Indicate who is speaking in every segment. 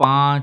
Speaker 1: 5,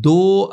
Speaker 1: 2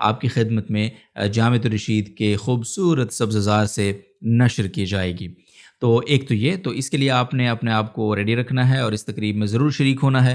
Speaker 1: آپ کی خدمت میں جامعۃ الرشید کے خوبصورت سبززار سے نشر کی جائے گی۔ تو ایک تو یہ، تو اس کے لیے آپ نے اپنے آپ کو ریڈی رکھنا ہے اور اس تقریب میں ضرور شریک ہونا ہے۔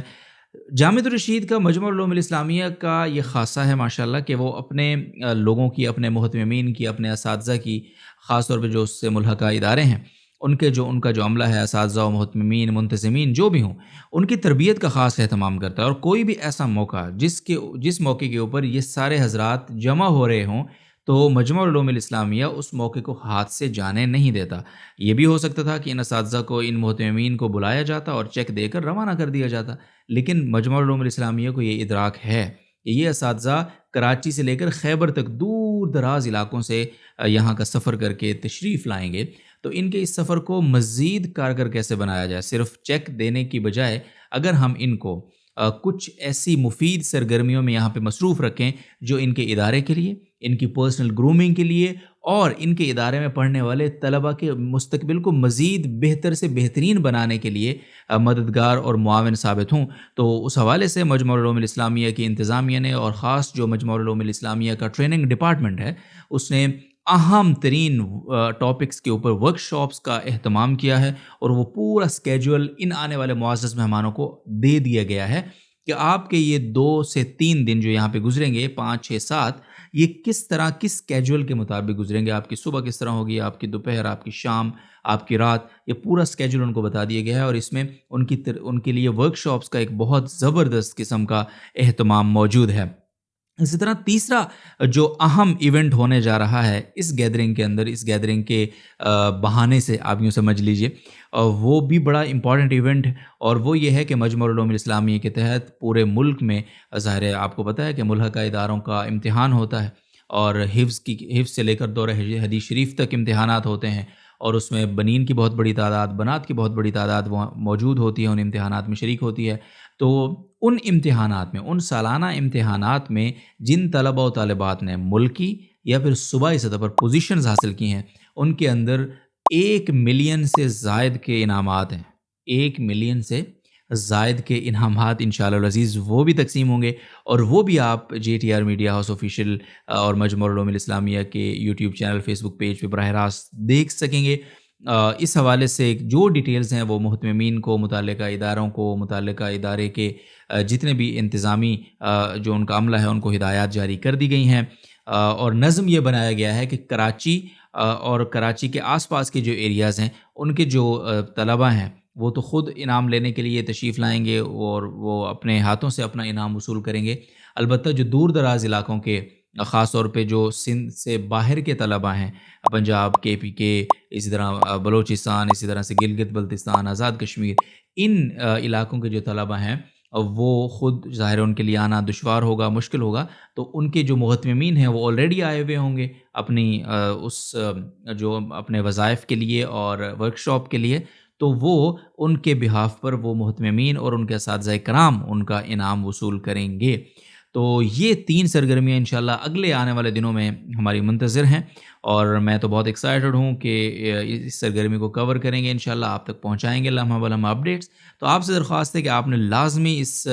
Speaker 1: جامعۃ الرشید کا مجمع العلوم الاسلامیہ کا یہ خاصہ ہے ماشاءاللہ کہ وہ اپنے لوگوں کی، اپنے مہتممین کی، اپنے اساتذہ کی، خاص طور پہ جو اس سے ملحقہ ادارے ہیں، ان کا جو عملہ ہے، اساتذہ و مہتممین، منتظمین جو بھی ہوں، ان کی تربیت کا خاص اہتمام کرتا ہے۔ اور کوئی بھی ایسا موقع جس موقع کے اوپر یہ سارے حضرات جمع ہو رہے ہوں، تو مجمع العلوم الاسلامیہ اس موقع کو ہاتھ سے جانے نہیں دیتا۔ یہ بھی ہو سکتا تھا کہ ان اساتذہ کو، ان مہتممین کو بلایا جاتا اور چیک دے کر روانہ کر دیا جاتا، لیکن مجمع العلوم الاسلامیہ کو یہ ادراک ہے کہ یہ اساتذہ کراچی سے لے کر خیبر تک دور دراز علاقوں سے یہاں کا سفر کر کے تشریف لائیں گے، تو ان کے اس سفر کو مزید کارگر کیسے بنایا جائے۔ صرف چیک دینے کی بجائے اگر ہم ان کو کچھ ایسی مفید سرگرمیوں میں یہاں پہ مصروف رکھیں جو ان کے ادارے کے لیے، ان کی پرسنل گرومنگ کے لیے اور ان کے ادارے میں پڑھنے والے طلبہ کے مستقبل کو مزید بہتر سے بہترین بنانے کے لیے مددگار اور معاون ثابت ہوں، تو اس حوالے سے مجمع العلوم الاسلامیہ کی انتظامیہ نے، اور خاص جو مجمع العلوم الاسلامیہ کا ٹریننگ ڈپارٹمنٹ ہے، اس نے اہم ترین ٹاپکس کے اوپر ورک شاپس کا اہتمام کیا ہے، اور وہ پورا سکیجول ان آنے والے معزز مہمانوں کو دے دیا گیا ہے کہ آپ کے یہ 2 سے 3 دن جو یہاں پہ گزریں گے، 5 6 7، یہ کس طرح، کس سکیجول کے مطابق گزریں گے۔ آپ کی صبح کس طرح ہوگی، آپ کی دوپہر، آپ کی شام، آپ کی رات، یہ پورا سکیجول ان کو بتا دیا گیا ہے، اور اس میں ان کے لیے ورک شاپس کا ایک بہت زبردست قسم کا اہتمام موجود ہے۔ اسی طرح تیسرا جو اہم ایونٹ ہونے جا رہا ہے اس گیدرنگ کے اندر، اس گیدرنگ کے بہانے سے آپ یوں سمجھ لیجئے، وہ بھی بڑا امپورٹنٹ ایونٹ ہے، اور وہ یہ ہے کہ مجمع العلوم الاسلامیہ کے تحت پورے ملک میں، ظاہر ہے آپ کو پتہ ہے کہ ملحقہ اداروں کا امتحان ہوتا ہے، اور حفظ سے لے کر دورہ حدیث شریف تک امتحانات ہوتے ہیں، اور اس میں بنین کی بہت بڑی تعداد، بنات کی بہت بڑی تعداد وہاں موجود ہوتی ہے، ان امتحانات میں شریک ہوتی ہے۔ تو ان امتحانات میں، ان سالانہ امتحانات میں جن طلبہ و طالبات نے ملکی یا پھر صوبائی سطح پر پوزیشنز حاصل کی ہیں، ان کے اندر 1 ملین سے زائد کے انعامات ہیں۔ 1 ملین سے زائد کے انعامات انشاءاللہ العزیز وہ بھی تقسیم ہوں گے، اور وہ بھی آپ J T R media house official اور مجمع العلوم الاسلامیہ کے یوٹیوب چینل، فیس بک پیج پہ براہ راست دیکھ سکیں گے۔ اس حوالے سے جو ڈیٹیلز ہیں وہ مہتممین کو، متعلقہ اداروں کو، متعلقہ ادارے کے جتنے بھی انتظامی جو ان کا عملہ ہے، ان کو ہدایات جاری کر دی گئی ہیں، اور نظم یہ بنایا گیا ہے کہ کراچی اور کراچی کے آس پاس کے جو ایریاز ہیں، ان کے جو طلبہ ہیں وہ تو خود انعام لینے کے لیے تشریف لائیں گے، اور وہ اپنے ہاتھوں سے اپنا انعام وصول کریں گے۔ البتہ جو دور دراز علاقوں کے، خاص طور پہ جو سندھ سے باہر کے طلبہ ہیں، پنجاب، کے پی کے، اسی طرح بلوچستان، اسی طرح سے گلگت بلتستان، آزاد کشمیر، ان علاقوں کے جو طلبہ ہیں وہ خود ظاہر ان کے لیے آنا دشوار ہوگا، مشکل ہوگا، تو ان کے جو مہتممین ہیں وہ آلریڈی آئے ہوئے ہوں گے اپنی جو اپنے وظائف کے لیے اور ورک شاپ کے لیے، تو وہ ان کے بہاف پر وہ مہتممین اور ان کے اساتذہ کرام ان کا انعام وصول کریں گے۔ تو یہ 3 سرگرمیاں انشاءاللہ اگلے آنے والے دنوں میں ہماری منتظر ہیں، اور میں تو بہت ایکسائٹڈ ہوں کہ اس سرگرمی کو کور کریں گے انشاءاللہ، آپ تک پہنچائیں گے لمحہ بلمحہ اپڈیٹس۔ تو آپ سے درخواست ہے کہ آپ نے لازمی اس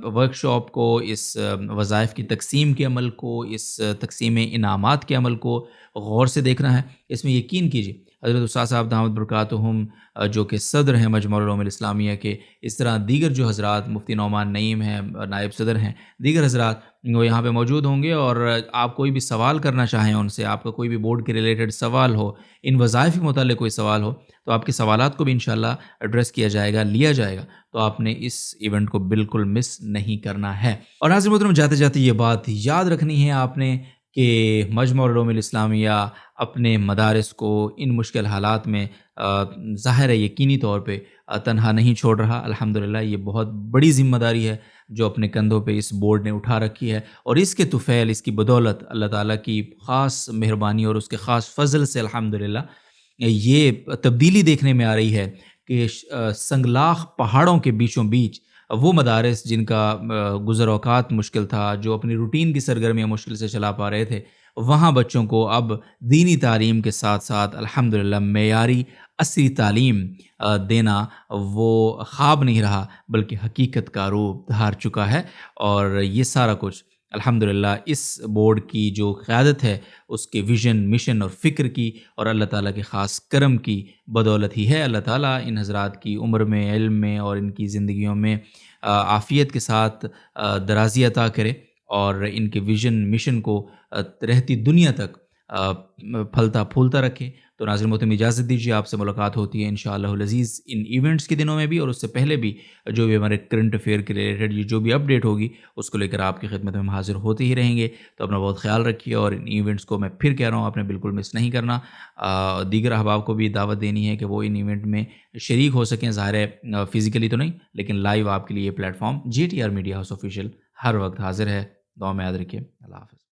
Speaker 1: ورک شاپ کو، اس وظائف کی تقسیم کے عمل کو، اس تقسیم انعامات کے عمل کو غور سے دیکھنا ہے۔ اس میں یقین کیجیے حضرت استاد صاحب دامت برکاتہم جو کہ صدر ہیں مجمع العلوم الاسلامیہ کے، اس طرح دیگر جو حضرات، مفتی نعمان نعیم ہیں، نائب صدر ہیں، دیگر حضرات وہ یہاں پہ موجود ہوں گے، اور آپ کوئی بھی سوال کرنا چاہیں ان سے، آپ کا کوئی بھی بورڈ کے ریلیٹڈ سوال ہو، ان وظائف کے متعلق کوئی سوال ہو، تو آپ کے سوالات کو بھی انشاءاللہ ایڈریس کیا جائے گا، لیا جائے گا۔ تو آپ نے اس ایونٹ کو بالکل مس نہیں کرنا ہے۔ اور ناظرین محترم، جاتے جاتے یہ بات یاد رکھنی ہے آپ نے کہ مجمع العلوم الاسلامیہ اپنے مدارس کو ان مشکل حالات میں ظاہر ہے یقینی طور پہ تنہا نہیں چھوڑ رہا۔ الحمدللہ یہ بہت بڑی ذمہ داری ہے جو اپنے کندھوں پہ اس بورڈ نے اٹھا رکھی ہے، اور اس کے طفیل، اس کی بدولت اللہ تعالیٰ کی خاص مہربانی اور اس کے خاص فضل سے الحمدللہ یہ تبدیلی دیکھنے میں آ رہی ہے کہ سنگلاخ پہاڑوں کے بیچوں بیچ وہ مدارس جن کا گزر اوقات مشکل تھا، جو اپنی روٹین کی سرگرمیاں مشکل سے چلا پا رہے تھے، وہاں بچوں کو اب دینی تعلیم کے ساتھ ساتھ الحمدللہ معیاری عصری تعلیم دینا وہ خواب نہیں رہا بلکہ حقیقت کا روپ دھار چکا ہے، اور یہ سارا کچھ الحمدللہ اس بورڈ کی جو قیادت ہے اس کے ویژن، مشن اور فکر کی اور اللہ تعالیٰ کے خاص کرم کی بدولت ہی ہے۔ اللہ تعالیٰ ان حضرات کی عمر میں، علم میں اور ان کی زندگیوں میں عافیت کے ساتھ درازی عطا کرے اور ان کے ویژن، مشن کو رہتی دنیا تک پھلتا پھولتا رکھے۔ تو ناظرین محترم اجازت دیجیے، آپ سے ملاقات ہوتی ہے انشاءاللہ العزیز ان ایونٹس کے دنوں میں بھی، اور اس سے پہلے بھی جو بھی ہمارے کرنٹ افیئر کے ریلیٹڈ جو بھی اپڈیٹ ہوگی اس کو لے کر آپ کی خدمت میں ہم حاضر ہوتے ہی رہیں گے۔ تو اپنا بہت خیال رکھیے، اور ان ایونٹس کو میں پھر کہہ رہا ہوں آپ نے بالکل مس نہیں کرنا۔ دیگر احباب کو بھی دعوت دینی ہے کہ وہ ان ایونٹ میں شریک ہو سکیں، ظاہر ہے فزیکلی تو نہیں لیکن لائیو آپ کے لیے یہ platform GTR media house official ہر وقت حاضر ہے۔ دعا میں یاد رکھیے۔ اللہ حافظ۔